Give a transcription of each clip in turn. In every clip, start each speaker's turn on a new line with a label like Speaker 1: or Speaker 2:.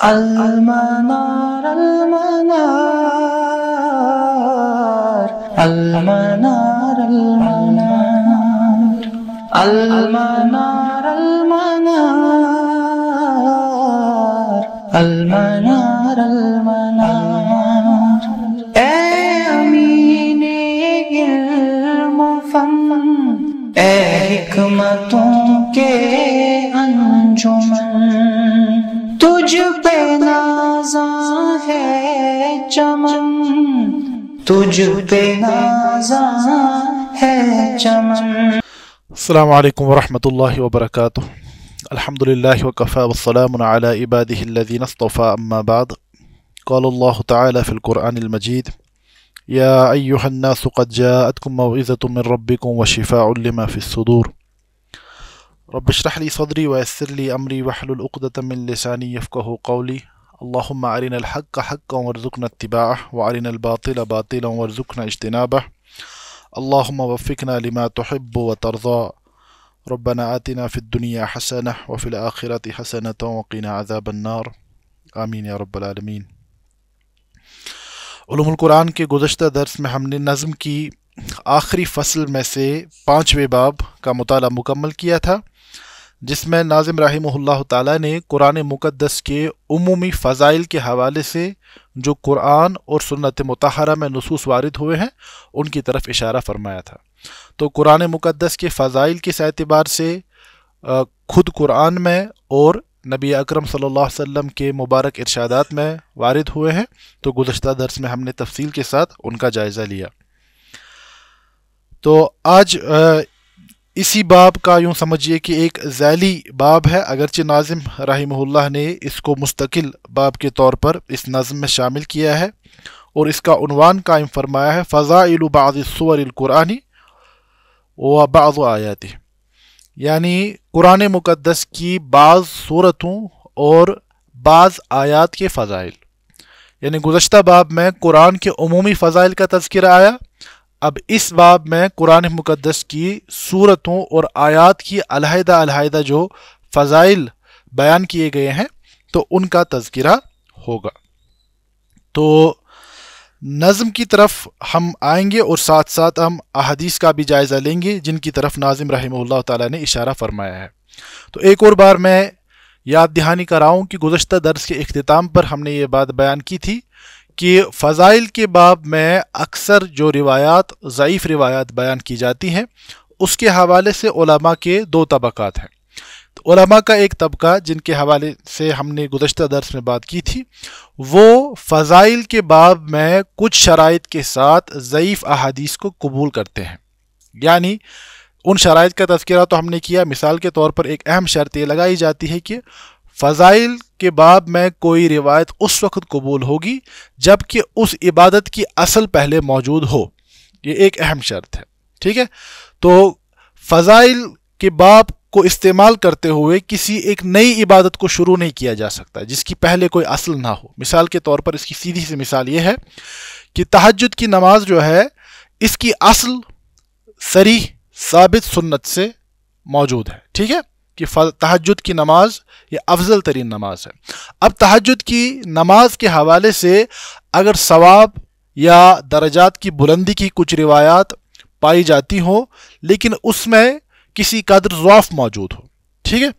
Speaker 1: المنار المنار المنار المنار المنار المنار المنار اے امین علم و فن، اے حکمتوں کے انجمن، تجھ پہ نازاں ہے چمن، تجھ پہ نازاں ہے چمن۔
Speaker 2: السلام علیکم ورحمۃ اللہ وبرکاتہ۔ الحمدللہ وکفی والسلام علی عبادہ الذین اصطفی، اما بعد، قال اللہ تعالی فی القرآن المجید: یا ایہا الناس قد جاءتکم موعظۃ من ربکم وشفاء لما فی الصدور، رب اشرح لی صدری ویسر لی امری واحلل عقدۃ من لسانی یفقہوا قولی، اللہم ارنا الحق حقا وارزقنا اتباعہ وارنا الباطل باطلا وارزقنا اجتنابہ، اللہم وفقنا لما تحب وترضى، ربنا آتنا فی الدنیا حسنہ وفی الآخرۃ حسنۃ وقنا عذاب النار، آمین یا رب العالمین۔ علوم القرآن کے گزشتہ درس میں ہم نے نظم کی آخری فصل میں سے 5ویں باب کا مطالعہ مکمل کیا تھا، جس میں ناظم رحمہ اللہ تعالیٰ نے قرآن مقدس کے عمومی فضائل کے حوالے سے جو قرآن اور سنت مطہرہ میں نصوص وارد ہوئے ہیں ان کی طرف اشارہ فرمایا تھا۔ تو قرآن مقدس کے فضائل کس اعتبار سے خود قرآن میں اور نبی اکرم صلی اللہ علیہ وسلم کے مبارک ارشادات میں وارد ہوئے ہیں، تو گزشتہ درس میں ہم نے تفصیل کے ساتھ ان کا جائزہ لیا۔ تو آج اسی باب کا یوں سمجھیے کہ ایک ذیلی باب ہے، اگرچہ ناظم رحمہ اللہ نے اس کو مستقل باب کے طور پر اس نظم میں شامل کیا ہے اور اس کا عنوان قائم فرمایا ہے فضائل بعض السور القرآنی و بعض آیاتہ، یعنی قرآن مقدس کی بعض صورتوں اور بعض آیات کے فضائل۔ یعنی گزشتہ باب میں قرآن کے عمومی فضائل کا تذکرہ آیا، اب اس باب میں قرآن مقدس کی صورتوں اور آیات کی علیحدہ علیحدہ جو فضائل بیان کیے گئے ہیں تو ان کا تذکرہ ہوگا۔ تو نظم کی طرف ہم آئیں گے اور ساتھ ساتھ ہم احادیث کا بھی جائزہ لیں گے جن کی طرف ناظم رحمہ اللہ تعالیٰ نے اشارہ فرمایا ہے۔ تو ایک اور بار میں یاد دہانی کراؤں کہ گزشتہ درس کے اختتام پر ہم نے یہ بات بیان کی تھی کہ فضائل کے باب میں اکثر جو روایات ضعیف روایات بیان کی جاتی ہیں اس کے حوالے سے علماء کے 2 طبقات ہیں۔ تو علماء کا ایک طبقہ جن کے حوالے سے ہم نے گزشتہ درس میں بات کی تھی، وہ فضائل کے باب میں کچھ شرائط کے ساتھ ضعیف احادیث کو قبول کرتے ہیں۔ یعنی ان شرائط کا تذکرہ تو ہم نے کیا، مثال کے طور پر ایک اہم شرط یہ لگائی جاتی ہے کہ فضائل کے باب میں کوئی روایت اس وقت قبول ہوگی جب کہ اس عبادت کی اصل پہلے موجود ہو، یہ ایک اہم شرط ہے، ٹھیک ہے۔ تو فضائل کے باب کو استعمال کرتے ہوئے کسی ایک نئی عبادت کو شروع نہیں کیا جا سکتا جس کی پہلے کوئی اصل نہ ہو۔ مثال کے طور پر اس کی سیدھی سی مثال یہ ہے کہ تہجد کی نماز جو ہے اس کی اصل صریح ثابت سنت سے موجود ہے، ٹھیک ہے، کہ تہجد کی نماز یہ افضل ترین نماز ہے۔ اب تہجد کی نماز کے حوالے سے اگر ثواب یا درجات کی بلندی کی کچھ روایات پائی جاتی ہوں لیکن اس میں کسی قدر ضعف موجود ہو، ٹھیک ہے،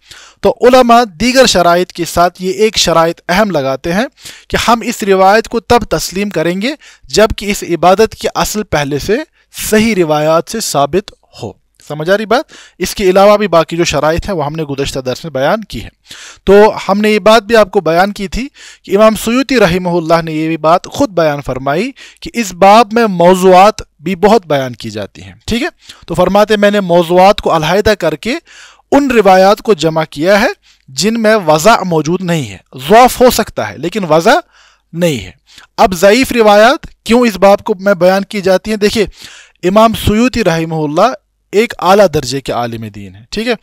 Speaker 2: تو علماء دیگر شرائط کے ساتھ یہ ایک شرائط اہم لگاتے ہیں کہ ہم اس روایت کو تب تسلیم کریں گے جب کہ اس عبادت کی اصل پہلے سے صحیح روایات سے ثابت ہو۔ سمجھ آ رہی بات؟ اس کے علاوہ بھی باقی جو شرائط ہیں وہ ہم نے گزشتہ درس میں بیان کی ہے۔ تو ہم نے یہ بات بھی آپ کو بیان کی تھی کہ امام سیوطی رحمہ اللہ نے یہ بھی بات خود بیان فرمائی کہ اس باب میں موضوعات بھی بہت بیان کی جاتی ہیں، ٹھیک ہے۔ تو فرماتے میں نے موضوعات کو علیحدہ کر کے ان روایات کو جمع کیا ہے جن میں وضع موجود نہیں ہے، ضعف ہو سکتا ہے لیکن وضع نہیں ہے۔ اب ضعیف روایات کیوں اس باب کو میں بیان کی جاتی ہیں؟ دیکھیے، امام سیوطی رحمہ اللہ ایک اعلیٰ درجے کے عالم دین ہے، ٹھیک ہے۔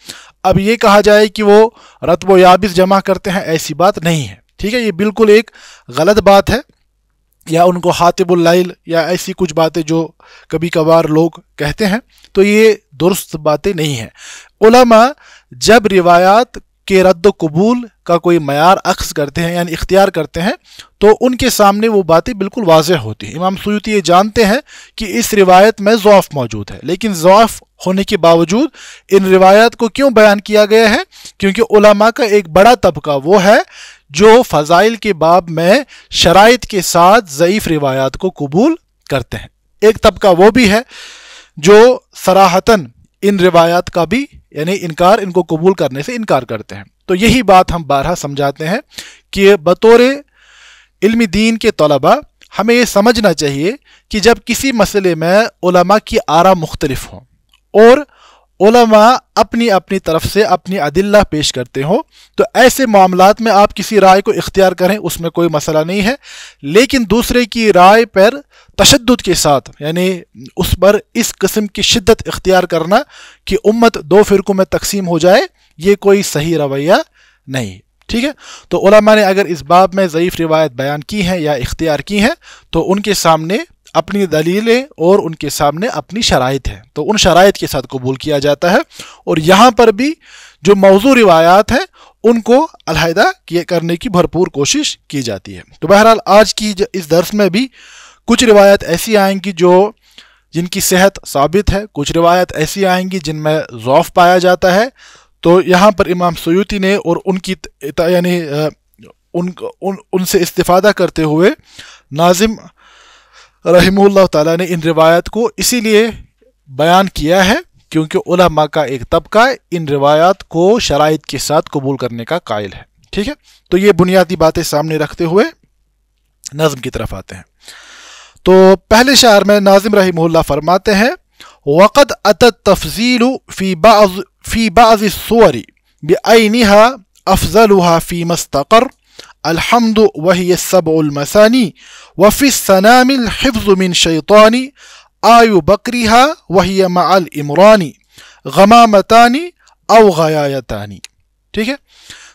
Speaker 2: اب یہ کہا جائے کہ وہ رطب و یابس جمع کرتے ہیں، ایسی بات نہیں ہے، ٹھیک ہے، یہ بالکل ایک غلط بات ہے، یا ان کو حاطب اللیل یا ایسی کچھ باتیں جو کبھی کبھار لوگ کہتے ہیں، تو یہ درست باتیں نہیں ہیں۔ علماء جب روایات کے رد و قبول کا کوئی معیار اخذ کرتے ہیں یعنی اختیار کرتے ہیں تو ان کے سامنے وہ باتیں بالکل واضح ہوتی ہیں۔ امام سیوطی یہ جانتے ہیں کہ اس روایت میں ضعف موجود ہے، لیکن ضعف ہونے کے باوجود ان روایات کو کیوں بیان کیا گیا ہے؟ کیونکہ علماء کا ایک بڑا طبقہ وہ ہے جو فضائل کے باب میں شرائط کے ساتھ ضعیف روایات کو قبول کرتے ہیں۔ ایک طبقہ وہ بھی ہے جو صراحتاً ان روایات کا بھی یعنی ان کو قبول کرنے سے انکار کرتے ہیں۔ تو یہی بات ہم بارہا سمجھاتے ہیں کہ بطور علم دین کے طلباء ہمیں یہ سمجھنا چاہیے کہ جب کسی مسئلے میں علماء کی آراء مختلف ہوں اور علماء اپنی اپنی طرف سے اپنی ادلہ پیش کرتے ہوں تو ایسے معاملات میں آپ کسی رائے کو اختیار کریں، اس میں کوئی مسئلہ نہیں ہے، لیکن دوسرے کی رائے پر تشدد کے ساتھ یعنی اس پر اس قسم کی شدت اختیار کرنا کہ امت دو فرقوں میں تقسیم ہو جائے، یہ کوئی صحیح رویہ نہیں۔ ٹھیک ہے، تو علماء نے اگر اس باب میں ضعیف روایت بیان کی ہیں یا اختیار کی ہیں تو ان کے سامنے اپنی دلیلیں اور ان کے سامنے اپنی شرائط ہیں، تو ان شرائط کے ساتھ قبول کیا جاتا ہے، اور یہاں پر بھی جو موضوع روایات ہیں ان کو علیحدہ کرنے کی بھرپور کوشش کی جاتی ہے۔ تو بہرحال آج کی اس درس میں بھی کچھ روایت ایسی آئیں گی جن کی صحت ثابت ہے، کچھ روایت ایسی آئیں گی جن میں ضعف پایا جاتا ہے، تو یہاں پر امام سیوطی نے اور ان کی یعنی ان سے استفادہ کرتے ہوئے ناظم رحمہ اللہ تعالیٰ نے ان روایت کو اسی لیے بیان کیا ہے کیونکہ علماء کا ایک طبقہ ان روایات کو شرائط کے ساتھ قبول کرنے کا قائل ہے۔ ٹھیک ہے، تو یہ بنیادی باتیں سامنے رکھتے ہوئے نظم کی طرف آتے ہیں۔ تو پہلے شعر میں ناظم رحمہ اللہ فرماتے ہیں وَقَدْ أَتَى التَّفْضِيلُ فِي بَعْضِ الصُّوَرِ بِعَيْنِهَا أَفْضَلُهَا فِيمَا اسْتَقَرَّ الحمد وهي السبع المثاني وفي السنام الحفظ من شيطان آي بكرها وهي مع الامران غمامتان او غيايتان۔ ٹھیک ہے،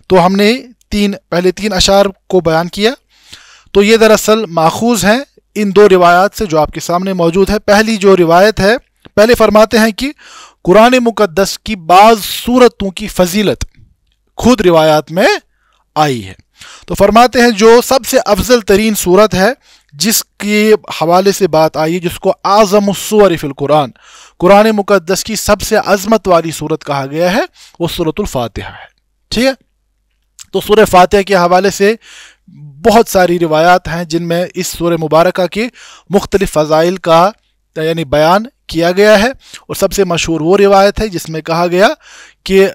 Speaker 2: تو ہم نے پہلے تین اشعار کو بیان کیا، تو یہ دراصل ماخوذ ہیں ان دو روایات سے جو آپ کے سامنے موجود ہے۔ پہلی جو روایت ہے، پہلے فرماتے ہیں کہ قرآن مقدس کی بعض سورتوں کی فضیلت خود روایات میں آئی ہے، تو فرماتے ہیں جو سب سے افضل ترین صورت ہے جس کے حوالے سے بات آئی ہے، جس کو اعظم السور فی القرآن، قرآن مقدس کی سب سے عظمت والی صورت کہا گیا ہے، وہ سورۃ الفاتحہ ہے۔ ٹھیک ہے، تو سورہ فاتحہ کے حوالے سے بہت ساری روایات ہیں جن میں اس سورہ مبارکہ کے مختلف فضائل کا یعنی بیان کیا گیا ہے، اور سب سے مشہور وہ روایت ہے جس میں کہا گیا کہ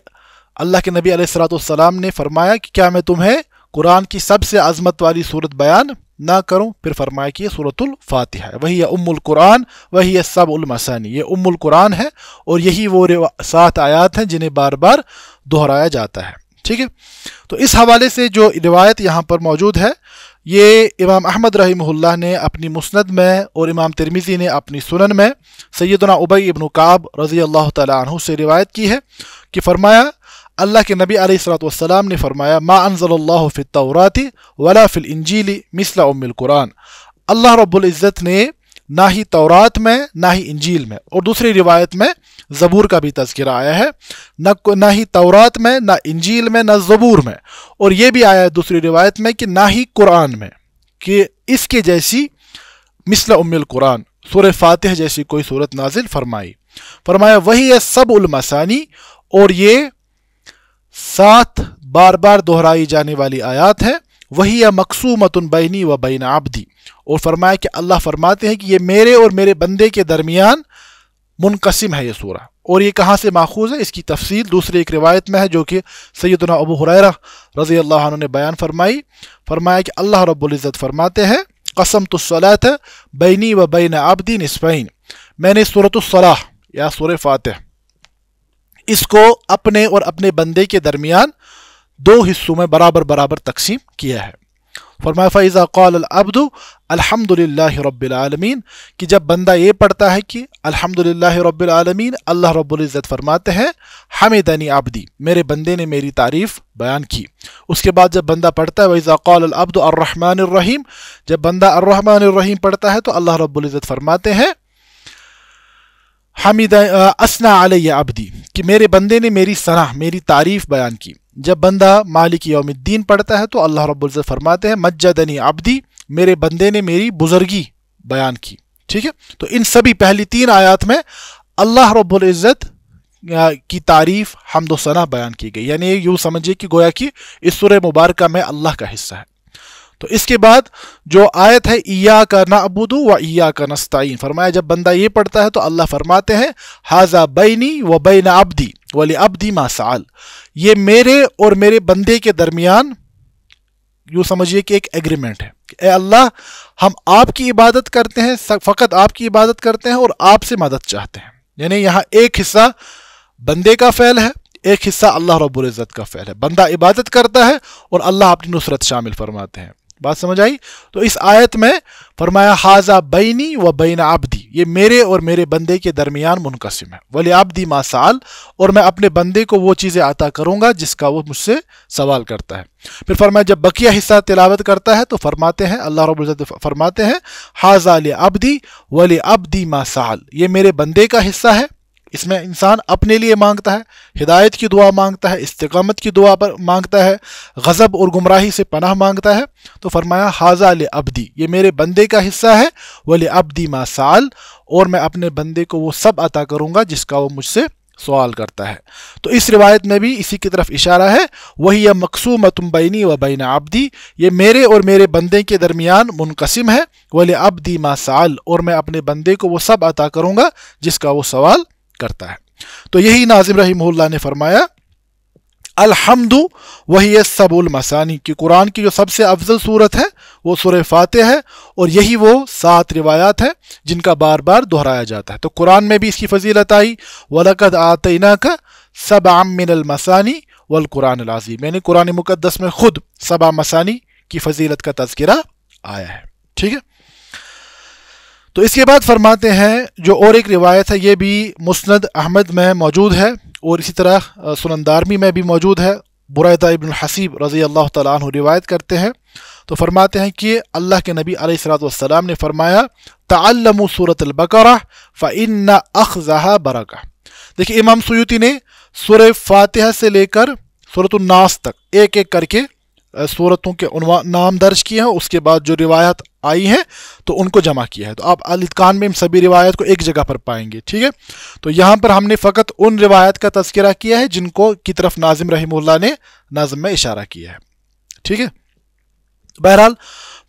Speaker 2: اللہ کے نبی علیہ الصلوۃ والسلام نے فرمایا کہ کیا میں تمہیں قرآن کی سب سے عظمت والی صورت بیان نہ کروں؟ پھر فرمایا کہ یہ سورۃ الفاتحہ ہے، وہی ام القرآن وہی السبع المثانی، یہ ام القرآن ہے اور یہی وہ 7 آیات ہیں جنہیں بار بار دہرایا جاتا ہے۔ ٹھیک ہے، تو اس حوالے سے جو روایت یہاں پر موجود ہے یہ امام احمد رحمہ اللہ نے اپنی مسند میں اور امام ترمذی نے اپنی سنن میں سیدنا ابی ابن کعب رضی اللہ تعالیٰ عنہ سے روایت کی ہے کہ فرمایا اللہ کے نبی علیہ الصلوۃ والسلام نے فرمایا ما انزل اللہ فی التوراۃ ولا فی الانجیل مثل ام القرآن، اللہ رب العزت نے نہ ہی تورات میں نہ ہی انجیل میں، اور دوسری روایت میں زبور کا بھی تذکرہ آیا ہے، نہ ہی تورات میں نہ انجیل میں نہ زبور میں، اور یہ بھی آیا ہے دوسری روایت میں کہ نہ ہی قرآن میں کہ اس کے جیسی مثل ام القرآن سورہ فاتح جیسی کوئی صورت نازل فرمایا وہی ہے سبع المثانی، اور یہ 7 بار بار دہرائی جانے والی آیات ہیں، وہی ہے مقسومۃ بینی و بین عبدی، اور فرمایا کہ اللہ فرماتے ہیں کہ یہ میرے اور میرے بندے کے درمیان منقسم ہے یہ سورہ، اور یہ کہاں سے ماخوذ ہے اس کی تفصیل دوسری ایک روایت میں ہے جو کہ سیدنا ابو ہریرہ رضی اللہ عنہ نے بیان فرمایا کہ اللہ رب العزت فرماتے ہیں قسمت الصلاۃ بینی و بین عبدی نصفین، میں نے سورۃ الصلاح یا سورہ فاتح اس کو اپنے اور اپنے بندے کے درمیان 2 حصوں میں برابر برابر تقسیم کیا ہے۔ فرمایا فَإِذَا قَالَ الْعَبْدُ الْحَمْدُ لِلَّهِ رَبِّ الْعَالَمِينَ، کہ جب بندہ یہ پڑھتا ہے کہ الحمدللہ رب العالمین، اللہ رب العزت فرماتے ہیں حمدنی عبدی، میرے بندے نے میری تعریف بیان کی۔ اس کے بعد جب بندہ پڑھتا ہے وَإِذَا قَالَ الْعَبْدُ الرَّحْمَنِ الرَّحِيمِ، جب بندہ الرحمن الرحیم پڑھتا ہے تو اللہ رب العزت فرماتے ہیں اثنا علیہ عبدی، کہ میرے بندے نے میری ثنا میری تعریف بیان کی۔ جب بندہ مالک یومالدین پڑھتا ہے تو اللہ رب العزت فرماتے ہیں مجدنی عبدی، میرے بندے نے میری بزرگی بیان کی. ٹھیک ہے، تو ان سبھی پہلی 3 آیات میں اللہ رب العزت کی تعریف حمد و ثنا بیان کی گئی. یعنی یوں سمجھیے کہ گویا کہ اس سورہ مبارکہ میں اللہ کا حصہ ہے. تو اس کے بعد جو آیت ہے ایاک نعبد و ایاک نستعین، فرمایا جب بندہ یہ پڑھتا ہے تو اللہ فرماتے ہیں ھذا بینی و بین عبدی ولعبدی ما سأل، یہ میرے اور میرے بندے کے درمیان یوں سمجھیے کہ ایک ایگریمنٹ ہے کہ اے اللہ ہم آپ کی عبادت کرتے ہیں، فقط آپ کی عبادت کرتے ہیں اور آپ سے مدد چاہتے ہیں. یعنی یہاں ایک حصہ بندے کا فعل ہے، ایک حصہ اللہ رب العزت کا فعل ہے. بندہ عبادت کرتا ہے اور اللہ اپنی نصرت شامل فرماتے ہیں. بات سمجھ آئی؟ تو اس آیت میں فرمایا ھذا بینی و بین عبدی، یہ میرے اور میرے بندے کے درمیان منقسم ہے. ولی ما سأل، اور میں اپنے بندے کو وہ چیزیں عطا کروں گا جس کا وہ مجھ سے سوال کرتا ہے. پھر فرمایا جب بقیہ حصہ تلاوت کرتا ہے تو فرماتے ہیں اللہ رب العزت فرماتے ہیں ھذا لعبدی ولعبدی ما سأل، یہ میرے بندے کا حصہ ہے. اس میں انسان اپنے لیے مانگتا ہے، ہدایت کی دعا مانگتا ہے، استقامت کی دعا پر مانگتا ہے، غضب اور گمراہی سے پناہ مانگتا ہے. تو فرمایا ھذا لعبدی، یہ میرے بندے کا حصہ ہے، ولعبدی ما سأل، اور میں اپنے بندے کو وہ سب عطا کروں گا جس کا وہ مجھ سے سوال کرتا ہے. تو اس روایت میں بھی اسی کی طرف اشارہ ہے، وہی مقسومۃ بینی و بین عبدی، یہ میرے اور میرے بندے کے درمیان منقسم ہے، ولعبدی ما سأل، اور میں اپنے بندے کو وہ سب عطا کروں گا جس کا وہ سوال کرتا ہے. تو یہی ناظم رحمہ اللہ نے فرمایا الحمد وہی سب المثانی، کہ قرآن کی جو سب سے افضل صورت ہے وہ سورہ فاتح ہے، اور یہی وہ 7 روایات ہیں جن کا بار بار دہرایا جاتا ہے. تو قرآن میں بھی اس کی فضیلت آئی وَلَقَدْ آتَيْنَاكَ سَبْعًا مِّنَ الْمَثَانِي وَالْقُرْآنِ الْعَظِيمِ، یعنی قرآن مقدس میں خود 7 مثانی کی فضیلت کا تذکرہ آیا ہے. ٹھیک ہے، تو اس کے بعد فرماتے ہیں جو اور ایک روایت ہے، یہ بھی مسند احمد میں موجود ہے اور اسی طرح سنن دارمی میں بھی موجود ہے. بریدہ ابن الحصیب رضی اللہ تعالیٰ عنہ روایت کرتے ہیں، تو فرماتے ہیں کہ اللہ کے نبی علیہ الصلوۃ والسلام نے فرمایا تعلموا سورۃ البقرہ فإن أخذها برکہ. دیکھیے امام سیوطی نے سورہ فاتحہ سے لے کر سورۃ الناس تک ایک ایک کر کے سورتوں کے نام درج کیے ہیں، اس کے بعد جو روایت آئی ہیں تو ان کو جمع کیا ہے. تو آپ الاتقان میں سبھی روایت کو ایک جگہ پر پائیں گے. ٹھیک ہے، تو یہاں پر ہم نے فقط ان روایت کا تذکرہ کیا ہے جن کو کی طرف ناظم رحمہ اللہ نے نظم میں اشارہ کیا ہے. ٹھیک ہے، بہرحال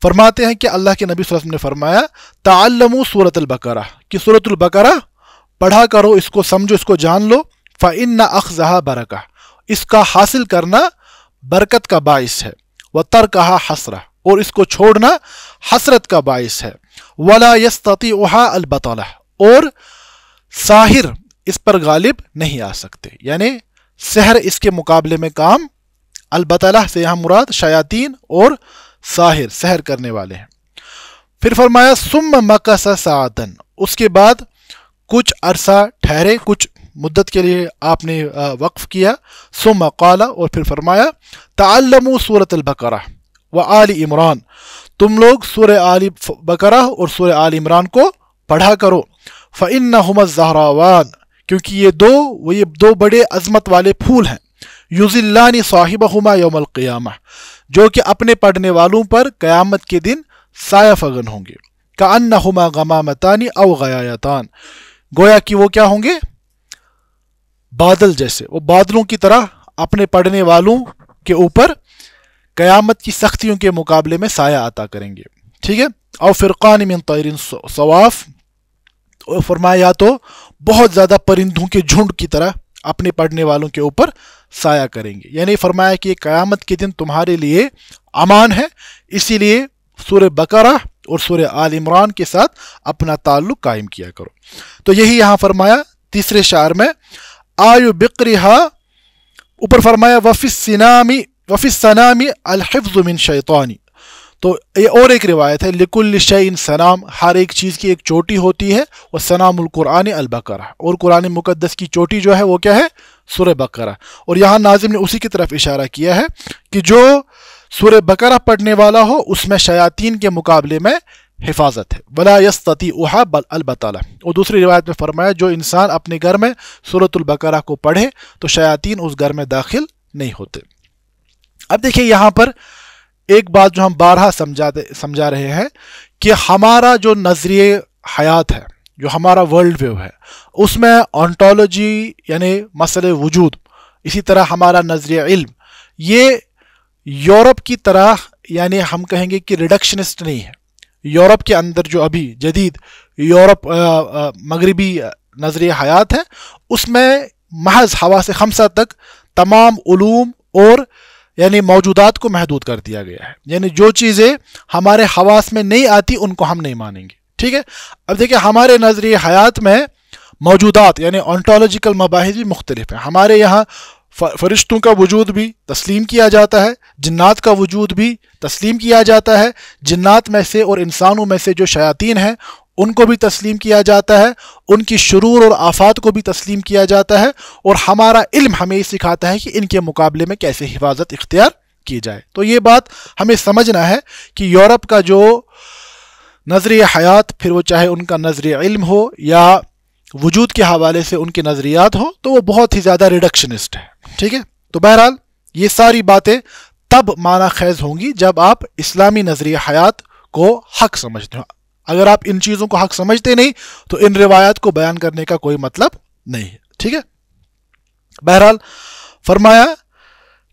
Speaker 2: فرماتے ہیں کہ اللہ کے نبی صلی اللہ علیہ وسلم نے فرمایا تعلموا سورۃ البقرہ، کہ سورۃ البقرہ پڑھا کرو، اس کو سمجھو، اس کو جان لو. فإن أخذها برکہ، اس کا حاصل کرنا برکت کا باعث ہے. وترکها حسرہ، اور اس کو چھوڑنا حسرت کا باعث ہے. ولا يستطيعها البطلہ، اور ساحر اس پر غالب نہیں آ سکتے، یعنی سحر اس کے مقابلے میں کام. البطلہ سے یہاں مراد شیاطین اور ساحر سحر کرنے والے ہیں. پھر فرمایا ثم مکث ساعۃ، اس کے بعد کچھ عرصہ ٹھہرے، کچھ مدت کے لیے آپ نے وقف کیا. ثم قال، اور پھر فرمایا تعلموا سورۃ البقرہ وآل عمران، تم لوگ سورہ آل بقرہ اور سورہ آل عمران کو پڑھا کرو. فإنہما الزہراوان، کیونکہ یہ دو بڑے عظمت والے پھول ہیں. یظلان صاحبہما یوم القیامہ، جو کہ اپنے پڑھنے والوں پر قیامت کے دن سایہ فگن ہوں گے. کأنہما غمامتان او غیایتان، گویا کہ وہ کیا ہوں گے؟ بادل جیسے، وہ بادلوں کی طرح اپنے پڑھنے والوں کے اوپر قیامت کی سختیوں کے مقابلے میں سایہ عطا کریں گے. ٹھیک ہے، او فرقان من طیر صواف، فرمایا یا تو بہت زیادہ پرندوں کے جھنڈ کی طرح اپنے پڑھنے والوں کے اوپر سایہ کریں گے. یعنی فرمایا کہ قیامت کے دن تمہارے لیے امان ہے، اسی لیے سورہ بقرہ اور سورہ آل عمران کے ساتھ اپنا تعلق قائم کیا کرو. تو یہی یہاں فرمایا تیسرے شعر میں آیو بقرہا، اوپر فرمایا وفی السنام الحفظ من شیطانی. تو یہ اور ایک روایت ہے لکل شیء سنام، ہر ایک چیز کی ایک چوٹی ہوتی ہے. وہ سنام القرآن البقرہ، اور قرآن مقدس کی چوٹی جو ہے وہ کیا ہے؟ سورہ بقرہ. اور یہاں ناظم نے اسی کی طرف اشارہ کیا ہے کہ جو سورہ بقرہ پڑھنے والا ہو اس میں شیاطین کے مقابلے میں حفاظت ہے. ولا يستطيعها البطلہ، اور دوسری روایت میں فرمایا جو انسان اپنے گھر میں سورۃ البقرہ کو پڑھے تو شیاطین اس گھر میں داخل نہیں ہوتے. اب دیکھیے یہاں پر ایک بات جو ہم بارہا سمجھا رہے ہیں کہ ہمارا جو نظریہ حیات ہے، جو ہمارا ورلڈ ویو ہے، اس میں آنٹولوجی یعنی مسئلہ وجود، اسی طرح ہمارا نظریہ علم، یہ یورپ کی طرح یعنی ہم کہیں گے کہ ریڈکشنسٹ نہیں ہے۔ یورپ کے اندر جو ابھی جدید یورپ مغربی نظریہ حیات ہے، اس میں محض حواس خمسہ تک تمام علوم اور یعنی موجودات کو محدود کر دیا گیا ہے، یعنی جو چیزیں ہمارے حواس میں نہیں آتی ان کو ہم نہیں مانیں گے، ٹھیک ہے۔ اب دیکھیں ہمارے نظریہ حیات میں موجودات یعنی آنٹولوجیکل مباحث بھی مختلف ہیں۔ ہمارے یہاں فرشتوں کا وجود بھی تسلیم کیا جاتا ہے، جنات کا وجود بھی تسلیم کیا جاتا ہے، جنات میں سے اور انسانوں میں سے جو شیاطین ہیں ان کو بھی تسلیم کیا جاتا ہے، ان کی شرور اور آفات کو بھی تسلیم کیا جاتا ہے، اور ہمارا علم ہمیں یہ سکھاتا ہے کہ ان کے مقابلے میں کیسے حفاظت اختیار کی جائے۔ تو یہ بات ہمیں سمجھنا ہے کہ یورپ کا جو نظریہ حیات، پھر وہ چاہے ان کا نظریہ علم ہو یا وجود کے حوالے سے ان کے نظریات ہوں، تو وہ بہت ہی زیادہ ریڈکشنسٹ ہے، ٹھیک ہے۔ تو بہرحال یہ ساری باتیں تب معنی خیز ہوں گی جب آپ اسلامی نظریہ حیات کو حق سمجھتے ہو۔ اگر آپ ان چیزوں کو حق سمجھتے نہیں تو ان روایات کو بیان کرنے کا کوئی مطلب نہیں ہے، ٹھیک ہے۔ بہرحال فرمایا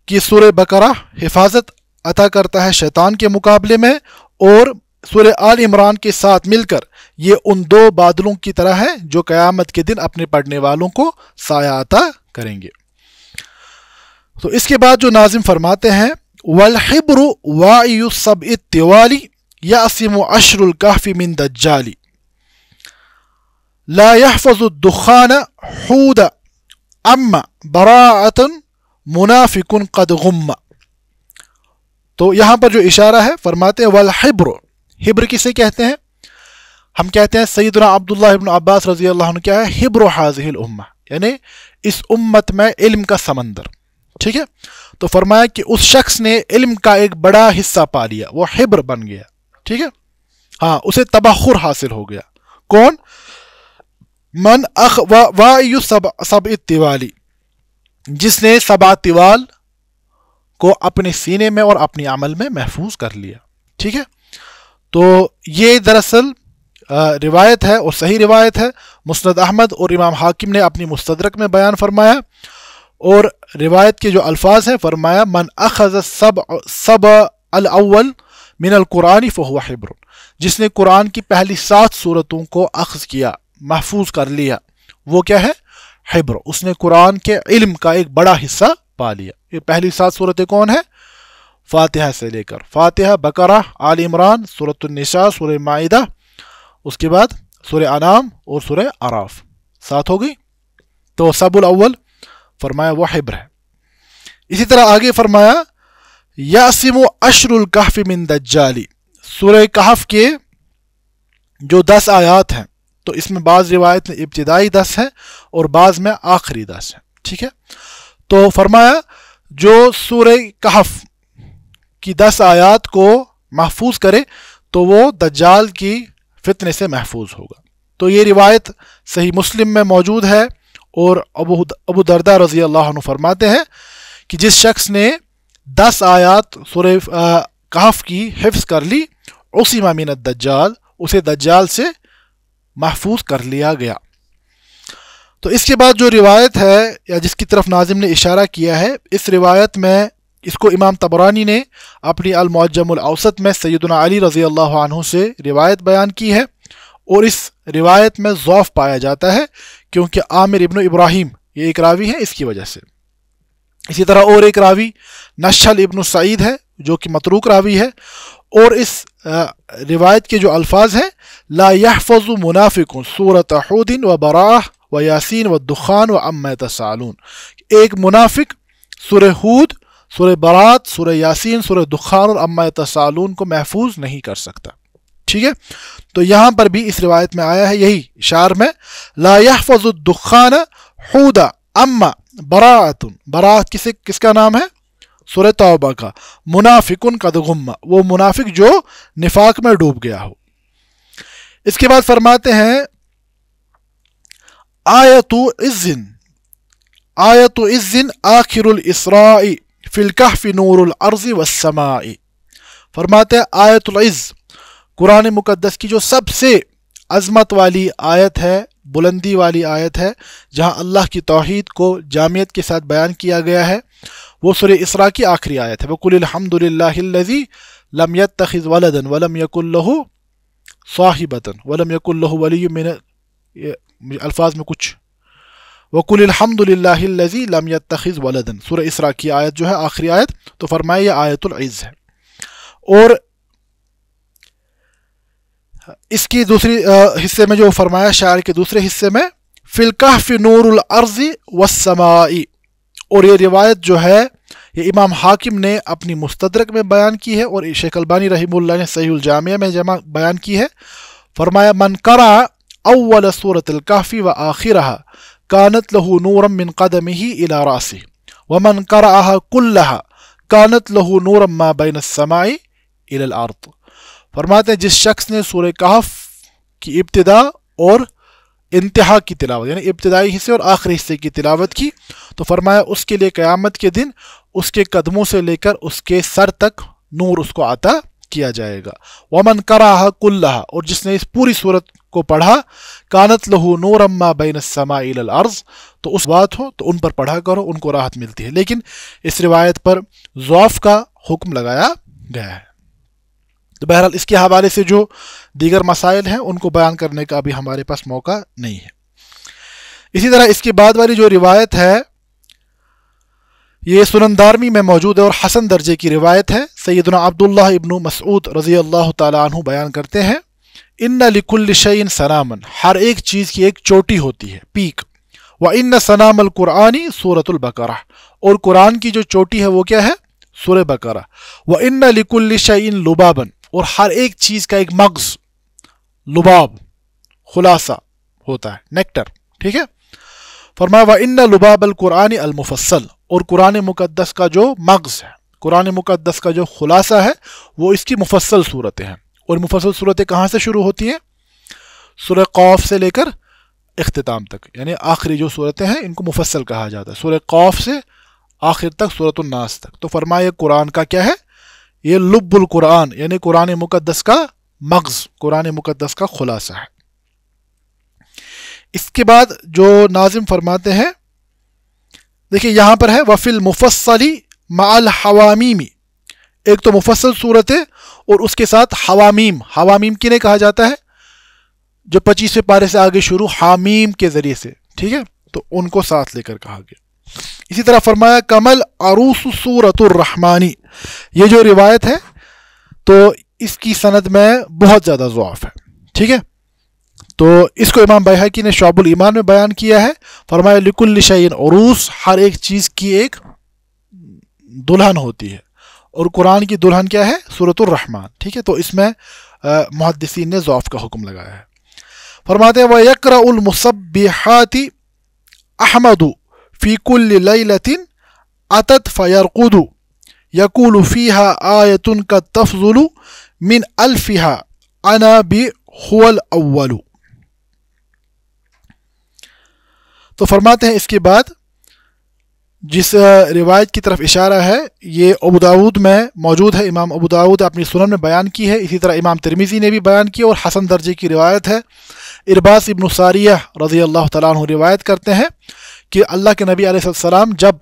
Speaker 2: کہ سورہ بقرہ حفاظت عطا کرتا ہے شیطان کے مقابلے میں، اور سورہ آل عمران کے ساتھ مل کر یہ ان دو بادلوں کی طرح ہے جو قیامت کے دن اپنے پڑھنے والوں کو سایہ عطا کریں گے۔ تو اس کے بعد جو ناظم فرماتے ہیں وَالْحِبْرُ وَاعِيُ السَّبْعِ الطِّوَالِ يَعْصِمُ عَشْرُ الْكَهْفِ مِنْ دَجَّالِ لَا يَحْفَظُ الدُّخَانَ حُودَ أَمَّ بَرَاءَةٌ مُنَافِقٌ قَدْ غُمَّ۔ تو یہاں پر جو اشارہ ہے فرماتے ہیں وَالْحِبْرُ، حبر کسے کہتے ہیں؟ ہم کہتے ہیں سیدنا عبداللہ ابن عباس رضی اللہ عنہ کیا ہے؟ حبر هذه الامہ، یعنی اس امت میں علم کا سمندر، ٹھیک ہے۔ تو فرمایا کہ اس شخص نے علم کا ایک بڑا حصہ پا لیا، وہ حبر بن گیا، ٹھیک ہے، ہاں اسے تبخر حاصل ہو گیا۔ کون؟ من واعی سبع الطوال، جس نے سبع طوال کو اپنے سینے میں اور اپنی عمل میں محفوظ کر لیا، ٹھیک ہے۔ تو یہ دراصل روایت ہے اور صحیح روایت ہے، مسند احمد اور امام حاکم نے اپنی مستدرک میں بیان فرمایا، اور روایت کے جو الفاظ ہیں فرمایا من اخذ السبع الاول من القرآن فهو حبر، جس نے قرآن کی پہلی 7 سورتوں کو اخذ کیا، محفوظ کر لیا، وہ کیا ہے؟ حبر، اس نے قرآن کے علم کا ایک بڑا حصہ پا لیا۔ یہ پہلی 7 سورتیں کون ہیں؟ فاتحہ سے لے کر فاتحہ، بقرہ، آل عمران، سورۃ النساء، سورہ مائدہ، اس کے بعد سورہ انعام اور سورہ اعراف، 7 ہو گئی۔ تو سب الاول فرمایا وہ حبر ہے۔ اسی طرح آگے فرمایا یاسم عشر الکہف من دجالی، سورہ کہف کے جو 10 آیات ہیں، تو اس میں بعض روایت میں ابتدائی 10 ہیں اور بعض میں آخری 10 ہیں، ٹھیک ہے۔ تو فرمایا جو سورہ کہف کی 10 آیات کو محفوظ کرے تو وہ دجال کی فتنے سے محفوظ ہوگا۔ تو یہ روایت صحیح مسلم میں موجود ہے، اور ابو درداء رضی اللہ عنہ فرماتے ہیں کہ جس شخص نے 10 آیات سورہ کہف کی حفظ کر لی، عصم من الدجال، اسے دجال سے محفوظ کر لیا گیا۔ تو اس کے بعد جو روایت ہے یا جس کی طرف ناظم نے اشارہ کیا ہے، اس روایت میں اس کو امام طبرانی نے اپنی المعجم الاوسط میں سیدنا علی رضی اللہ عنہ سے روایت بیان کی ہے، اور اس روایت میں ضعف پایا جاتا ہے کیونکہ عامر ابن ابراہیم یہ ایک راوی ہے، اس کی وجہ سے۔ اسی طرح اور ایک راوی نشل ابن سعید ہے جو کہ متروک راوی ہے، اور اس روایت کے جو الفاظ ہیں لا يحفظ منافق سورۃ حود و براءہ و یاسین و دخان و عما یتساءلون، ایک منافق سورہ حود، سورہ برات، سورہ یاسین، سورہ دخان اور عما یتساءلون کو محفوظ نہیں کر سکتا، ٹھیک ہے۔ تو یہاں پر بھی اس روایت میں آیا ہے یہی اشار میں لا يحفظ الدخان حود اما براءۃ، براءت کس کا نام ہے؟ سورہ توبہ کا، منافق قد غم، وہ منافق جو نفاق میں ڈوب گیا ہو۔ اس کے بعد فرماتے ہیں آیت عز آخر الاسراء فی الکہف نور الارض والسماء. فرماتے ہیں آیت العز قرآن مقدس کی جو سب سے عظمت والی آیت ہے، بلندی والی آیت ہے، جہاں اللہ کی توحید کو جامعیت کے ساتھ بیان کیا گیا ہے، وہ سورہ اسراء کی آخری آیت ہے. وَقُلِ الْحَمْدُ لِلَّهِ الَّذِي لَمْ يَتَّخِذْ وَلَدًا وَلَمْ يَكُنْ لَهُ صَاحِبَةً وَلَمْ يَكُنْ لَهُ وَلِيٌّ مِّنَ الفاظ میں کچھ وَقُلِ الْحَمْدُ لِلَّهِ الَّذِي لَمْ يَتَّخِذْ وَلَدًا. سورہ اسراء کی آیت جو ہے آخری آیت، تو فرمایا یہ آیت العز ہے. اور اس کی دوسری حصے میں جو فرمایا شاعر کے دوسرے حصے میں فی الکہف نور الارض والسماء، اور یہ روایت جو ہے یہ امام حاکم نے اپنی مستدرک میں بیان کی ہے اور شیخ البانی رحمہ اللہ نے صحیح الجامعہ میں بیان کی ہے. فرمایا من قرأ اول سورۃ الکہف وآخرها كانت له نورا من قدمه الى رأسه ومن قرأها كلها كانت له نورا ما بين السماء الى الارض. فرماتے ہیں جس شخص نے سورہ کہف کی ابتدا اور انتہا کی تلاوت، یعنی ابتدائی حصے اور آخری حصے کی تلاوت کی، تو فرمایا اس کے لیے قیامت کے دن اس کے قدموں سے لے کر اس کے سر تک نور اس کو عطا کیا جائے گا. ومن قرأها كلها، اور جس نے اس پوری صورت کو پڑھا، کانت لہو نورا ما بین السماء الی الارض، تو اس بات ہو تو ان پر پڑھا کرو، ان کو راحت ملتی ہے. لیکن اس روایت پر ضعف کا حکم لگایا گیا ہے. تو بہرحال اس کے حوالے سے جو دیگر مسائل ہیں ان کو بیان کرنے کا ابھی ہمارے پاس موقع نہیں ہے. اسی طرح اس کے بعد والی جو روایت ہے یہ سنن دارمی میں موجود ہے اور حسن درجے کی روایت ہے. سیدنا عبداللہ ابن مسعود رضی اللہ تعالیٰ عنہ بیان کرتے ہیں ان لکل شیء سناما، ہر ایک چیز کی ایک چوٹی ہوتی ہے، پیک. وان سنام القرآن سورۃ البقرہ، اور قرآن کی جو چوٹی ہے وہ کیا ہے؟ سورہ بقرہ. وان لکل شیء لبابا، اور ہر ایک چیز کا ایک مغز، لباب خلاصہ ہوتا ہے، نیکٹر. ٹھیک ہے. فرمایا وَإِنَّ لُبَابَ الْقُرْآنِ الْمُفَصَّل، اور قرآن مقدس کا جو مغز ہے، قرآن مقدس کا جو خلاصہ ہے وہ اس کی مفصل صورتیں ہیں. اور مفصل صورتیں کہاں سے شروع ہوتی ہیں؟ سورہ قاف سے لے کر اختتام تک، یعنی آخری جو صورتیں ہیں ان کو مفصل کہا جاتا ہے، سورہ قاف سے آخر تک سورۃ الناس تک. تو فرمایا قرآن کا کیا ہے؟ یہ لب القرآن، یعنی قرآن مقدس کا مغز، قرآن مقدس کا خلاصہ ہے. اس کے بعد جو ناظم فرماتے ہیں، دیکھیں یہاں پر ہے وفی المفصل مع الحوامیم، ایک تو مفصل صورت ہے اور اس کے ساتھ حوامیم. حوامیم کنہیں کہا جاتا ہے؟ جو 25ویں پارے سے آگے شروع حامیم کے ذریعے سے، ٹھیک ہے، تو ان کو ساتھ لے کر کہا گیا. اسی طرح فرمایا کمل عروس سورۃ الرحمانی، یہ جو روایت ہے تو اس کی سند میں بہت زیادہ ضعف ہے. ٹھیک ہے، تو اس کو امام بیہقی نے شعب الایمان میں بیان کیا ہے. فرمایا لکل شیء عروس، ہر ایک چیز کی ایک دلہن ہوتی ہے، اور قرآن کی دلہن کیا ہے؟ سورۃ الرحمن. ٹھیک ہے، تو اس میں محدثین نے ضعف کا حکم لگایا ہے. فرماتے ہیں وَيَقْرَأُ الْمُسَبِّحَاتِ أَحْمَدُ فِي كُلِّ لَيْلَةٍ أَتَتْ فَيَرْقُدُ يَقُولُ فِيهَا آيَةٌ قَدْ تَفْضُلُ مِنْ أَلْفِهَا أَنَا بِهُوَ الْأَوَّلُ. تو فرماتے ہیں اس کے بعد جس روایت کی طرف اشارہ ہے یہ ابو داود میں موجود ہے، امام ابو داود اپنی سنن میں بیان کی ہے. اسی طرح امام ترمذی نے بھی بیان کی اور حسن درجے کی روایت ہے. ارباس ابن ساریہ رضی اللہ تعالیٰ عنہ روایت کرتے ہیں کہ اللہ کے نبی علیہ السلام جب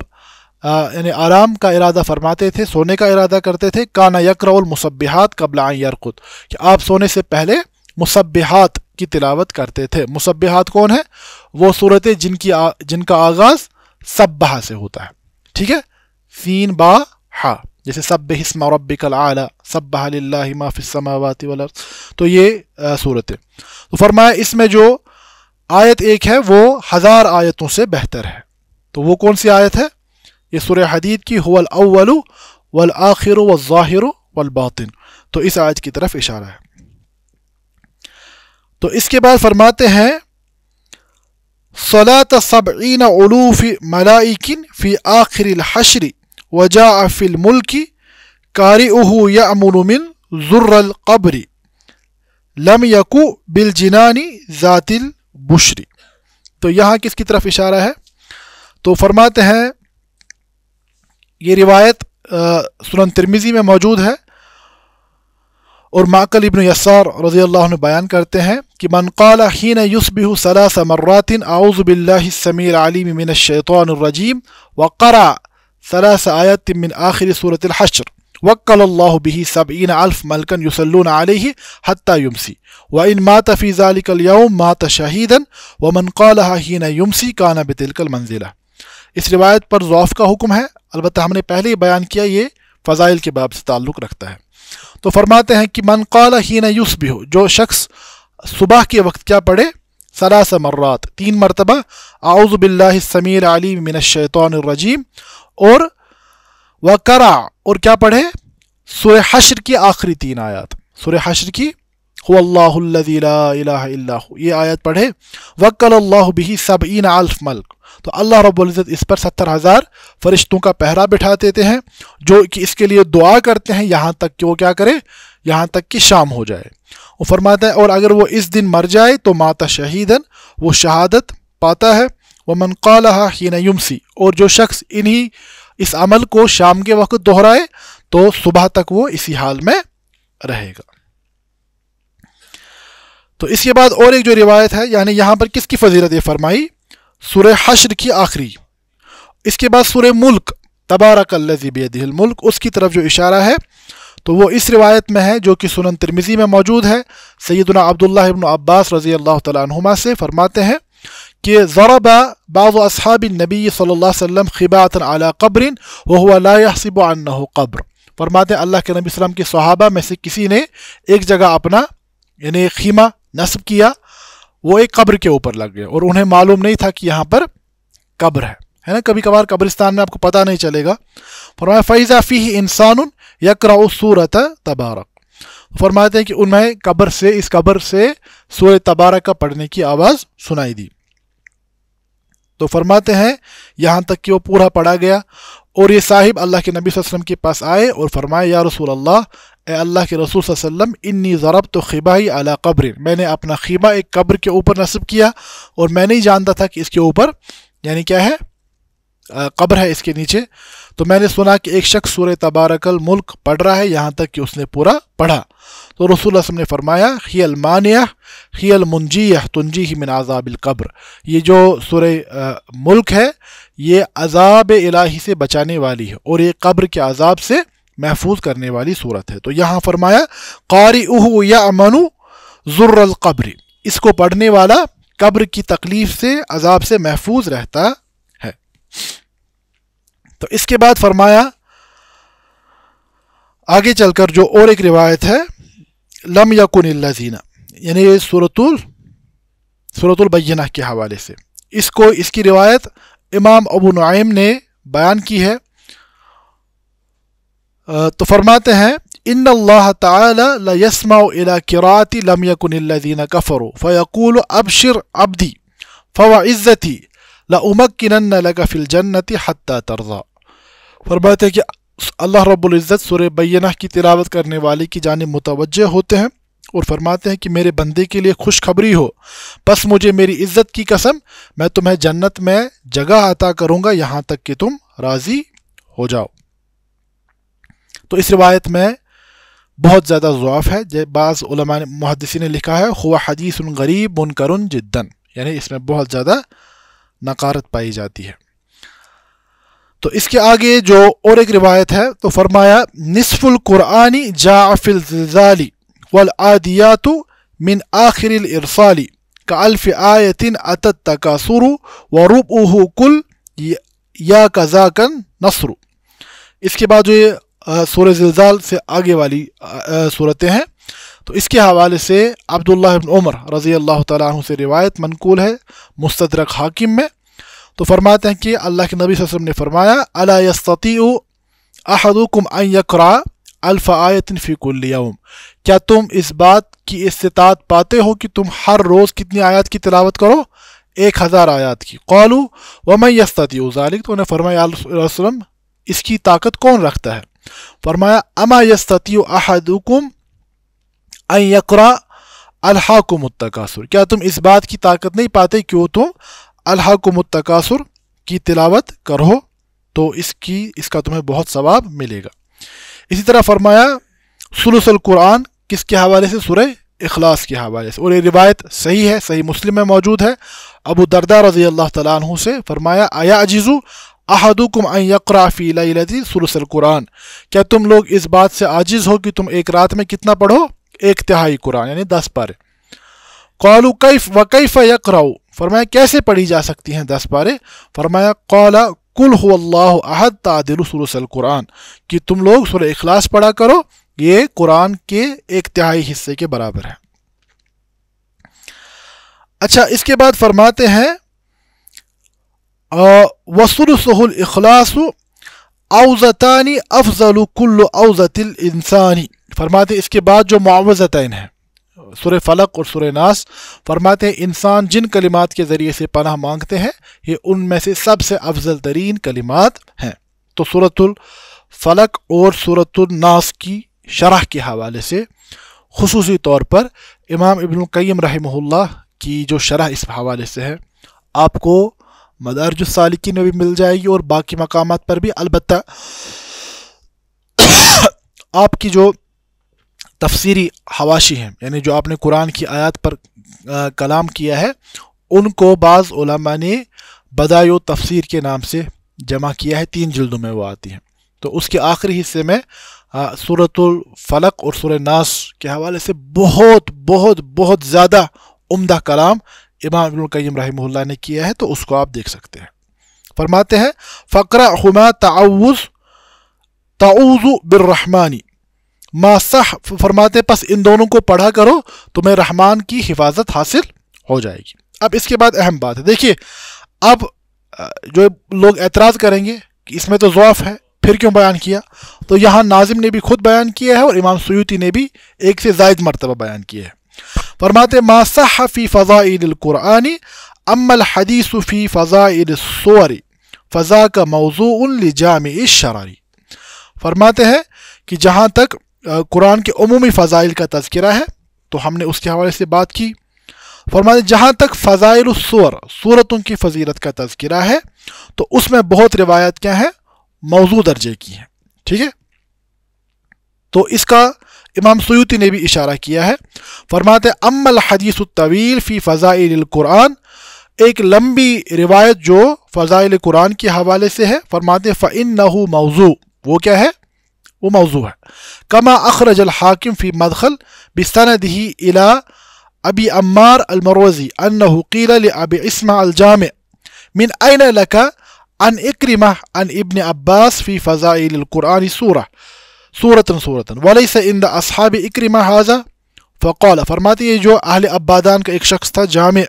Speaker 2: یعنی آرام کا ارادہ فرماتے تھے، سونے کا ارادہ کرتے تھے، کانا یقرأ المسبحات قبل ان یرقد، کہ آپ سونے سے پہلے مسبحات کی تلاوت کرتے تھے. مسبحات کون ہیں؟ وہ صورتیں جن کا آغاز سبح سے ہوتا ہے. ٹھیک ہے، سین با ہا، جیسے سبح اسم ربک الاعلی، سبح للہ ما فی السماوات والارض، تو یہ صورتیں. تو فرمایا اس میں جو آیت ایک ہے وہ 1000 آیتوں سے بہتر ہے. تو وہ کون سی آیت ہے؟ یہ سورہ حدید کی هو الاول والآخر والظاہر والباطن، تو اس آیت کی طرف اشارہ ہے. تو اس کے بعد فرماتے ہیں صلاۃ 70 الوف ملائک فی آخر الحشر وجاء فی الملک قارئہ یأمن من ذر القبر لم یکو بالجنان ذات البشر. تو یہاں کس کی طرف اشارہ ہے؟ تو فرماتے ہیں یہ روایت سنن ترمذی میں موجود ہے، اور معقل ابن یسار رضی اللہ عنہ بیان کرتے ہیں کہ من قال حین یصبح 3 مرات اعوذ باللہ السمیع العلیم من الشیطان الرجیم وقرأ 3 آیات من آخر سورة الحشر وکل اللہ به 70,000 ملکا یصلون علیہ حتی یمسی وإن مات فی ذلک اليوم مات شہیدا ومن قالها حین یمسی کان بتلک المنزلہ۔ اس روایت پر ضعف کا حکم ہے، البتہ ہم نے پہلے ہی بیان کیا یہ فضائل کے باب سے تعلق رکھتا ہے۔ تو فرماتے ہیں کہ من قال حین یصبح، جو شخص صبح کے وقت کیا پڑھے 3 مرات، 3 مرتبہ اعوذ باللہ السمیع العلیم من الشیطان الرجیم، اور وقرأ، اور کیا پڑھے سورہ حشر کی آخری 3 آیات، سورہ حشر کی هو اللہ الذی لا الہ الا ہو، یہ آیت پڑھے، وکل اللہ بہ 70,000 ملک، تو اللہ رب العزت اس پر 70,000 فرشتوں کا پہرا بٹھا دیتے ہیں جو کہ اس کے لیے دعا کرتے ہیں یہاں تک کہ وہ کیا کرے، یہاں تک کہ شام ہو جائے۔ وہ فرماتا ہے اور اگر وہ اس دن مر جائے تو مات شہیدن، وہ شہادت پاتا ہے، ومن قالها حین یمسی، اور جو شخص اس عمل کو شام کے وقت دہرائے تو صبح تک وہ اسی حال میں رہے گا۔ تو اس کے بعد اور ایک جو روایت ہے، یعنی یہاں پر کس کی فضیلت یہ فرمائی، سورہ حشر کی آخری، اس کے بعد سورہ ملک تبارک الذی بیدہ الملک، اس کی طرف جو اشارہ ہے تو وہ اس روایت میں ہے جو کہ سنن ترمذی میں موجود ہے، سیدنا عبداللہ ابن عباس رضی اللہ تعالیٰ عنہما سے فرماتے ہیں کہ ضرب بعض اصحاب النبی صلی اللہ علیہ وسلم خباۃ علی قبر وهو لا يحسب انه قبر، فرماتے ہیں اللہ کے نبی صلی اللہ علیہ وسلم کے صحابہ میں سے کسی نے ایک جگہ اپنا یعنی خیمہ نصب کیا، وہ ایک قبر کے اوپر لگ گیا اور انہیں معلوم نہیں تھا کہ یہاں پر قبر ہے نا، کبھی کبھار قبرستان میں آپ کو پتہ نہیں چلے گا۔ فرمایا فَإِذَا فِيهِ إِنسَانٌ يَقْرَأُ سُورَةَ تَبَارَک، فرماتے ہیں کہ انہیں اس قبر سے سورہ تبارک کا پڑھنے کی آواز سنائی دی، تو فرماتے ہیں یہاں تک کہ وہ پورا پڑھا گیا، اور یہ صاحب اللہ کے نبی صلی اللہ علیہ وسلم کے پاس آئے اور فرمایا یا رسول اللہ، اے اللہ کے رسول صلی اللہ علیہ وسلم، انی ضربت خبائی علی قبر، میں نے اپنا خیمہ ایک قبر کے اوپر نصب کیا اور میں نہیں جانتا تھا کہ اس کے اوپر یعنی کیا ہے، قبر ہے اس کے نیچے، تو میں نے سنا کہ ایک شخص سورہ تبارک الملک پڑھ رہا ہے یہاں تک کہ اس نے پورا پڑھا، تو رسول اللہ صلی اللہ علیہ وسلم نے فرمایا ہی المانیہ ہی المنجیہ تنجیہ من عذاب القبر، یہ جو سورہ ملک ہے یہ عذاب الہی سے بچانے والی ہے اور یہ قبر کے عذاب سے محفوظ کرنے والی صورت ہے۔ تو یہاں فرمایا قارئہ یأمن ضر القبر، اس کو پڑھنے والا قبر کی تکلیف سے عذاب سے محفوظ رہتا ہے۔ تو اس کے بعد فرمایا آگے چل کر جو اور ایک روایت ہے لم یکن الذین، یعنی سورۃ البینہ کے حوالے سے، اس کی روایت امام ابو نعیم نے بیان کی ہے، تو فرماتے ہیں ان اللہ تعالی لا يسمع الى قراءت لم يكن الذين كفروا فيقول ابشر عبدی فوعزتی لأمکنن لك في الجنة حتى ترضى، فرماتے ہیں کہ اللہ رب العزت سورہ بینہ کی تلاوت کرنے والے کی جانب متوجہ ہوتے ہیں اور فرماتے ہیں کہ میرے بندے کے لیے خوشخبری ہو، بس مجھے میری عزت کی قسم میں تمہیں جنت میں جگہ عطا کروں گا یہاں تک کہ تم راضی ہو جاؤ۔ تو اس روایت میں بہت زیادہ ضعف ہے، بعض علماء محدثین نے لکھا ہے ہوا حدیث غریب منکر جدا، یعنی اس میں بہت زیادہ نکارت پائی جاتی ہے۔ تو اس کے آگے جو اور ایک روایت ہے تو فرمایا نصف القرآن جاء فی الزلزال والعادیات من آخر الارسال کالف آیت اتت تکاثر وربعہ کل یا کذاک نصر۔ اس کے بعد جو یہ سورہ زلزال سے آگے والی صورتیں ہیں تو اس کے حوالے سے عبداللہ بن عمر رضی اللہ تعالیٰ عنہ سے روایت منقول ہے مستدرک حاکم میں، تو فرماتے ہیں کہ اللہ کے نبی صلی اللہ علیہ وسلم نے فرمایا الا یستطیع احدکم ان یقرأ 1000 آیت فی کل یوم، کیا تم اس بات کی استطاعت پاتے ہو کہ تم ہر روز کتنی آیات کی تلاوت کرو؟ 1000 آیات کی۔ قالوا ومن یستطیع ذلک، تو انہیں فرمایا یا رسول اللہ صلی اللہ علیہ وسلم اس کی طاقت کون رکھتا ہے؟ فرمایا اما یستطیع احدکم ان یقرأ الہاکم التکاثر، کیا تم اس بات کی طاقت نہیں پاتے کہ تم الہاکم التکاثر کی تلاوت کرو؟ تو اس کا تمہیں بہت ثواب ملے گا۔ اسی طرح فرمایا ثلث القرآن کس کے حوالے سے؟ سورہ اخلاص کے حوالے سے، اور یہ روایت صحیح ہے، صحیح مسلم میں موجود ہے۔ ابو درداء رضی اللہ تعالیٰ عنہ سے فرمایا ایعجز احدکم ان یقرأ فی لیلۃ ثلث القرآن، کیا تم لوگ اس بات سے عاجز ہو کہ تم ایک رات میں کتنا پڑھو؟ 1/3 قرآن، یعنی 10 پارے۔ قالوا کیف وکیف یقرأ، فرمایا کیسے پڑھی جا سکتی ہیں 10 پارے؟ فرمایا قال قل هو اللہ احد تعدل ثلث القرآن، کہ تم لوگ سورہ اخلاص پڑھا کرو، یہ قرآن کے 1/3 حصے کے برابر ہے۔ اچھا، اس کے بعد فرماتے ہیں وَثُلُثُهُ الْإِخْلَاصُ أَوْزَتَانِ أَفْضَلُ كُلُّ أَوْزَةِ الْإِنسَانِ، فرماتے ہیں اس کے بعد جو معوذتین ہیں سورہ فلق اور سورہ ناس، فرماتے ہیں انسان جن کلمات کے ذریعے سے پناہ مانگتے ہیں یہ ان میں سے سب سے افضل ترین کلمات ہیں۔ تو سورۃ الفلق اور سورۃ الناس کی شرح کے حوالے سے خصوصی طور پر امام ابن القیم رحمہ اللہ کی جو شرح اس حوالے سے ہے آپ کو مدارج السالکین میں بھی مل جائے گی، اور باقی مقامات پر بھی۔ البتہ آپ کی جو تفسیری حواشی ہیں، یعنی جو آپ نے قرآن کی آیات پر کلام کیا ہے، ان کو بعض علماء نے بدائع تفسیر کے نام سے جمع کیا ہے، 3 جلدوں میں وہ آتی ہیں۔ تو اس کے آخری حصے میں سورۃ الفلق اور سورہ ناس کے حوالے سے بہت بہت بہت زیادہ عمدہ کلام امام ابن القیم رحمہ اللہ نے کیا ہے، تو اس کو آپ دیکھ سکتے ہیں۔ فرماتے ہیں فَقْرَأْهُمَا تَعُوذُ بِالرَّحْمَانِ ما صح، فرماتے ہیں پس ان دونوں کو پڑھا کرو تمہیں رحمان کی حفاظت حاصل ہو جائے گی۔ اب اس کے بعد اہم بات ہے، دیکھیے اب جو لوگ اعتراض کریں گے کہ اس میں تو ضعف ہے، پھر کیوں بیان کیا؟ تو یہاں ناظم نے بھی خود بیان کیا ہے اور امام سیوطی نے بھی ایک سے زائد مرتبہ بیان کیا ہے۔ فرماتے ما صح فی فضائل القرآن اما الحدیث فی فضائل الصور فذاک موضوع لجامع الشرر، فرماتے ہیں کہ جہاں تک قرآن کے عمومی فضائل کا تذکرہ ہے تو ہم نے اس کے حوالے سے بات کی۔ فرماتے جہاں تک فضائل الصور، صورتوں کی فضیلت کا تذکرہ ہے تو اس میں بہت روایت کیا ہیں؟ موضوع درجے کی ہیں، ٹھیک ہے؟ تو اس کا امام سیوطی نے بھی اشارہ کیا ہے۔ فرماتے اما الحدیث الطویل فی فضائل القرآن، ایک لمبی روایت جو فضائل قرآن کے حوالے سے ہے، فرماتے فإنہ موضوع، وہ کیا ہے؟ وہ موضوع ہے۔ کما اخرج الحاکم فی مدخل بسندہ الی ابی عمار المروزی انہ قیل لابی اسمع الجامع من این لک عن اکرمہ عن ابن عباس فی فضائل القرآن سورة ولیس عند اصحاب اکرمہ ھذا فقال، فرماتے یہ جو اہل عبادان کا ایک شخص تھا جامع،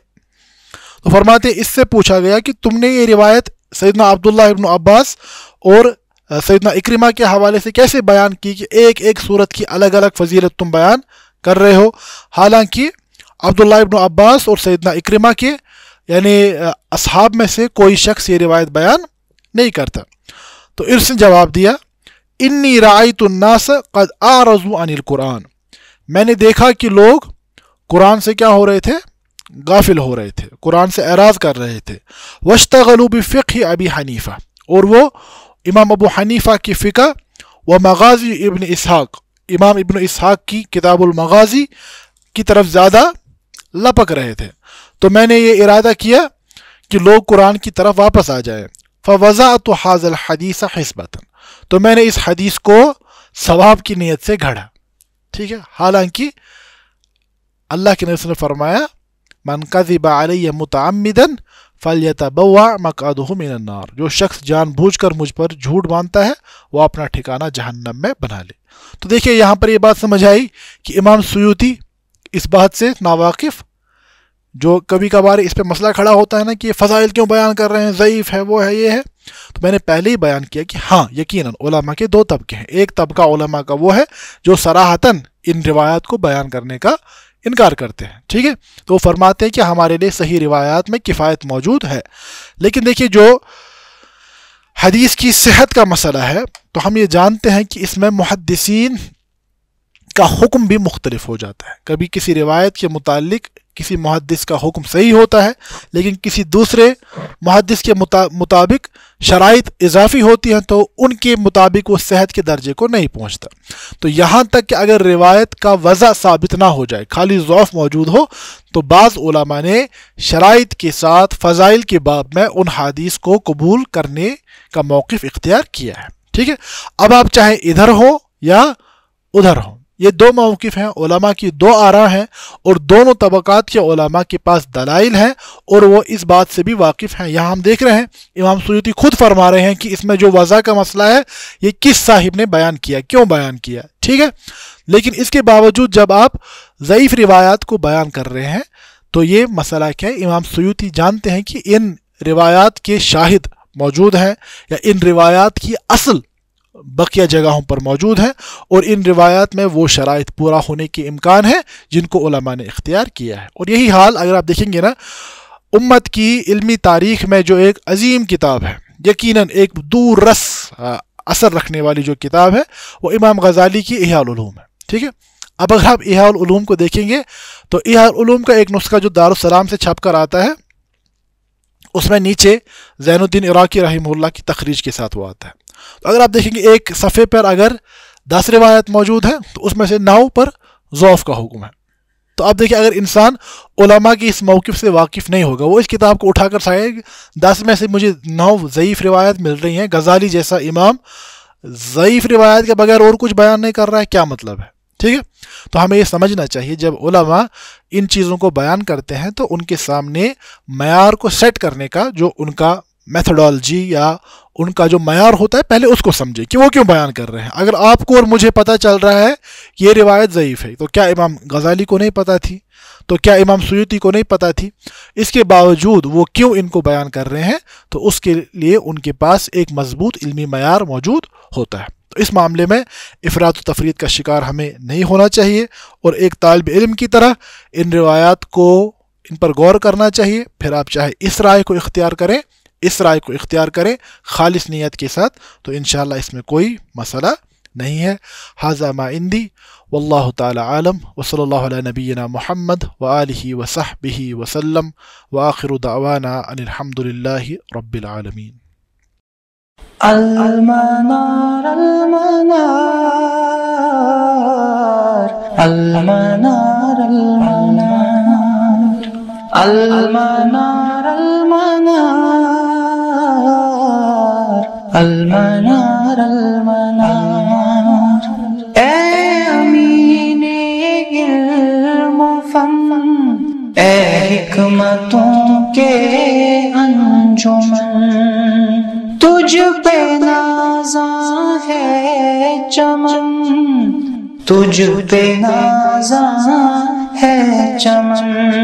Speaker 2: تو فرماتے اس سے پوچھا گیا کہ تم نے یہ روایت سیدنا عبداللہ ابن عباس اور سیدنا اکرمہ کے حوالے سے کیسے بیان کی کہ ایک ایک صورت کی الگ الگ فضیلت تم بیان کر رہے ہو، حالانکہ عبداللہ ابن عباس اور سیدنا اکرمہ کے یعنی اصحاب میں سے کوئی شخص یہ روایت بیان نہیں کرتا۔ تو اس نے جواب دیا انی رأیت الناس قد اعرضوا عن القرآن، میں نے دیکھا کہ لوگ قرآن سے کیا ہو رہے تھے؟ غافل ہو رہے تھے، قرآن سے اعراض کر رہے تھے۔ واشتغلوا بفقہ ابی حنیفہ، اور وہ امام ابو حنیفہ کی فقہ و مغازی ابن اسحاق، امام ابن اسحاق کی کتاب المغازی کی طرف زیادہ لپک رہے تھے۔ تو میں نے یہ ارادہ کیا کہ لوگ قرآن کی طرف واپس آ جائیں۔ فوضعت ھذا الحدیث حسبۃ، تو میں نے اس حدیث کو ثواب کی نیت سے گھڑا، ٹھیک ہے؟ حالانکہ اللہ کے نبی نے فرمایا من کذب علی متعمدا فلیتبوأ مقعدہ من النار، جو شخص جان بوجھ کر مجھ پر جھوٹ باندھتا ہے وہ اپنا ٹھکانہ جہنم میں بنا لے۔ تو دیکھیے یہاں پر یہ بات سمجھ آئی کہ امام سیوطی اس بات سے ناواقف، جو کبھی کبھار اس پہ مسئلہ کھڑا ہوتا ہے نا کہ یہ فضائل کیوں بیان کر رہے ہیں، ضعیف ہے، وہ ہے، یہ ہے، تو میں نے پہلے ہی بیان کیا کہ ہاں یقیناً علماء کے 2 طبقے ہیں۔ ایک طبقہ علماء کا وہ ہے جو صراحتاً ان روایات کو بیان کرنے کا انکار کرتے ہیں، ٹھیک ہے؟ تو وہ فرماتے ہیں کہ ہمارے لیے صحیح روایات میں کفایت موجود ہے۔ لیکن دیکھیے جو حدیث کی صحت کا مسئلہ ہے تو ہم یہ جانتے ہیں کہ اس میں محدثین کا حکم بھی مختلف ہو جاتا ہے. کبھی کسی روایت کے متعلق کسی محدث کا حکم صحیح ہوتا ہے لیکن کسی دوسرے محدث کے مطابق شرائط اضافی ہوتی ہیں تو ان کے مطابق وہ صحت کے درجے کو نہیں پہنچتا. تو یہاں تک کہ اگر روایت کا وضع ثابت نہ ہو جائے، خالی ضعف موجود ہو، تو بعض علماء نے شرائط کے ساتھ فضائل کے باب میں ان حدیث کو قبول کرنے کا موقف اختیار کیا ہے. ٹھیک ہے، اب آپ چاہے ادھر ہو یا ادھر ہو، یہ دو موقف ہیں، علماء کی دو آراء ہیں اور دونوں طبقات کے علماء کے پاس دلائل ہیں اور وہ اس بات سے بھی واقف ہیں. یہاں ہم دیکھ رہے ہیں امام سیوطی خود فرما رہے ہیں کہ اس میں جو وضع کا مسئلہ ہے یہ کس صاحب نے بیان کیا، کیوں بیان کیا. ٹھیک ہے، لیکن اس کے باوجود جب آپ ضعیف روایات کو بیان کر رہے ہیں تو یہ مسئلہ کیا ہے، امام سیوطی جانتے ہیں کہ ان روایات کے شاہد موجود ہیں یا ان روایات کی اصل بقیہ جگہوں پر موجود ہیں اور ان روایات میں وہ شرائط پورا ہونے کے امکان ہیں جن کو علماء نے اختیار کیا ہے. اور یہی حال اگر آپ دیکھیں گے نا، امت کی علمی تاریخ میں جو ایک عظیم کتاب ہے، یقیناً ایک دور رس اثر رکھنے والی جو کتاب ہے، وہ امام غزالی کی احیاء العلوم ہے. ٹھیک ہے، اب اگر آپ احیاء العلوم کو دیکھیں گے تو احیاء العلوم کا ایک نسخہ جو دارالسلام سے چھپ کر آتا ہے اس میں نیچے زین الدین عراقی رحمہ اللہ کی تخریج کے ساتھ وہ آتا ہے. تو اگر آپ دیکھیں گے ایک صفحے پر اگر 10 روایت موجود ہیں تو اس میں سے 9 پر ضعف کا حکم ہے. تو آپ دیکھیں اگر انسان علماء کی اس موقف سے واقف نہیں ہوگا، وہ اس کتاب کو اٹھا کر سائے 10 میں سے مجھے 9 ضعیف روایت مل رہی ہیں، غزالی جیسا امام ضعیف روایت کے بغیر اور کچھ بیان نہیں کر رہا ہے، کیا مطلب ہے. ٹھیک ہے، تو ہمیں یہ سمجھنا چاہیے جب علماء ان چیزوں کو بیان کرتے ہیں تو ان کے سامنے معیار کو سیٹ کرنے کا جو ان کا میتھڈالوجی یا ان کا جو معیار ہوتا ہے پہلے اس کو سمجھے کہ وہ کیوں بیان کر رہے ہیں. اگر آپ کو اور مجھے پتہ چل رہا ہے کہ یہ روایت ضعیف ہے تو کیا امام غزالی کو نہیں پتہ تھی؟ تو کیا امام سیوطی کو نہیں پتہ تھی؟ اس کے باوجود وہ کیوں ان کو بیان کر رہے ہیں؟ تو اس کے لیے ان کے پاس ایک مضبوط علمی معیار موجود ہوتا ہے. تو اس معاملے میں افراط و تفرید کا شکار ہمیں نہیں ہونا چاہیے اور ایک طالب علم کی طرح ان روایات کو ان پر غور کرنا چاہیے. پھر آپ چاہے اس رائے کو اختیار کریں خالص نیت کے ساتھ، تو انشاءاللہ اس میں کوئی مسئلہ نہیں ہے. ھذا ما عندی واللہ تعالی عالم وصلی اللہ علی نبینا محمد وآلہ وصحبہ وسلم وآخر دعوانا ان الحمد للہ رب العالمین.
Speaker 1: المنار المنار المنار المنار المنار المنار المنار اے امین علم و فن، اے حکمتوں کے انجمن، تجھ پہ نازاں ہے چمن، تجھ پہ نازاں ہے چمن.